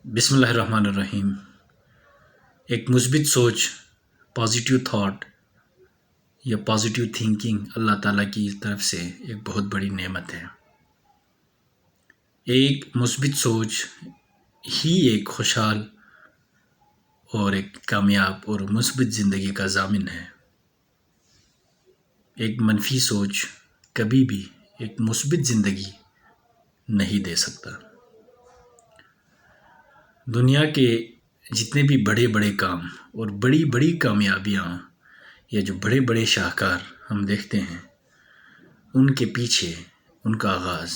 بسم اللہ الرحمن الرحیم۔ ایک مثبت سوچ، پازیٹیو تھاٹ یا پازیٹیو تھنکنگ اللہ تعالیٰ کی طرف سے ایک بہت بڑی نعمت ہے۔ ایک مثبت سوچ ہی ایک خوشحال اور ایک کامیاب اور مثبت زندگی کا ضامن ہے۔ ایک منفی سوچ کبھی بھی ایک مثبت زندگی نہیں دے سکتا۔ دنیا کے جتنے بھی بڑے بڑے کام اور بڑی بڑی کامیابیاں یا جو بڑے بڑے شاہکار ہم دیکھتے ہیں، ان کے پیچھے ان کا آغاز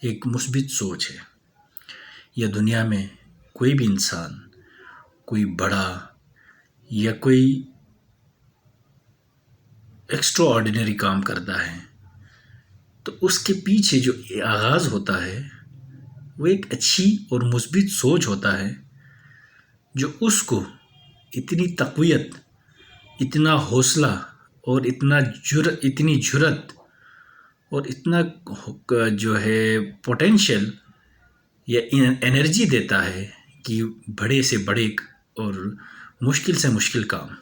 ایک مثبت سوچ ہے۔ یا دنیا میں کوئی بھی انسان کوئی بڑا یا کوئی ایکسٹرا آرڈینری کام کرتا ہے تو اس کے پیچھے جو آغاز ہوتا ہے وہ ایک اچھی اور مثبت سوچ ہوتا ہے، جو اس کو اتنی تقویت، اتنا حوصلہ اور اتنی جرأت اور اتنا جو ہے پوٹینشیل یا انرجی دیتا ہے کہ بڑے سے بڑے اور مشکل سے مشکل کام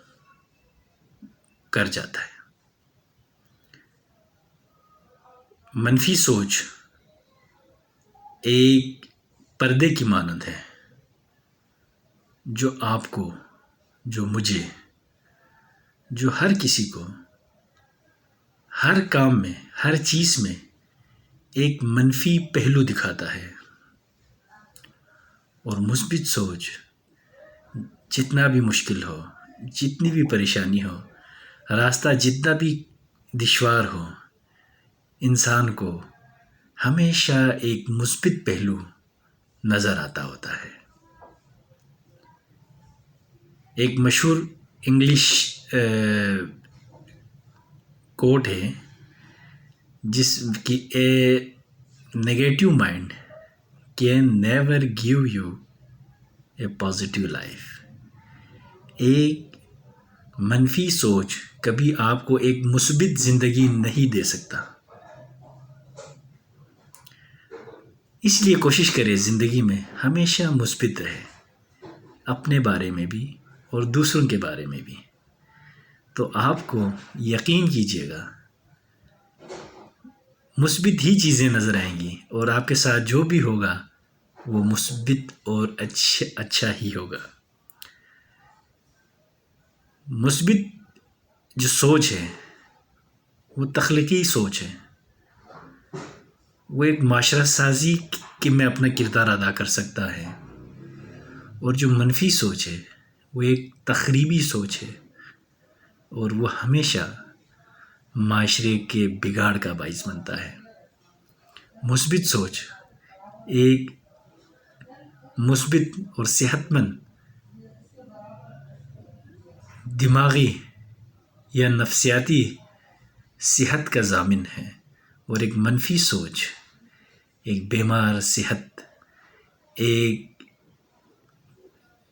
کر جاتا ہے۔ منفی سوچ ایک پردے کی مانند ہے جو آپ کو، جو مجھے، جو ہر کسی کو ہر کام میں، ہر چیز میں ایک منفی پہلو دکھاتا ہے۔ اور مثبت سوچ جتنا بھی مشکل ہو، جتنی بھی پریشانی ہو، راستہ جتنا بھی دشوار ہو، انسان کو ہمیشہ ایک مثبت پہلو نظر آتا ہوتا ہے۔ ایک مشہور انگلش کوٹ ہے جس کی a negative mind can never give you a positive life. ایک منفی سوچ کبھی آپ کو ایک مثبت زندگی نہیں دے سکتا۔ اس لیے کوشش کرے زندگی میں ہمیشہ مثبت رہے، اپنے بارے میں بھی اور دوسروں کے بارے میں بھی۔ تو آپ کو یقین کیجیے گا مثبت ہی چیزیں نظر آئیں گی، اور آپ کے ساتھ جو بھی ہوگا وہ مثبت اور اچھا ہی ہوگا۔ مثبت جو سوچ ہے وہ تخلیقی سوچ ہے، وہ ایک معاشرہ سازی کہ میں اپنا کردار ادا کر سکتا ہے۔ اور جو منفی سوچ ہے وہ ایک تخریبی سوچ ہے، اور وہ ہمیشہ معاشرے کے بگاڑ کا باعث بنتا ہے۔ مثبت سوچ ایک مثبت اور صحت مند دماغی یا نفسیاتی صحت کا ضامن ہے، اور ایک منفی سوچ ایک بیمار صحت، ایک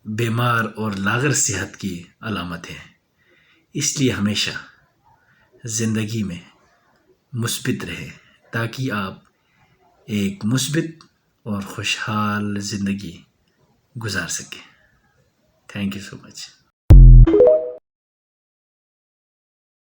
بیمار اور لاغر صحت کی علامت ہے۔ اس لیے ہمیشہ زندگی میں مثبت رہے تاکہ آپ ایک مثبت اور خوشحال زندگی گزار سکیں۔ Thank you so much.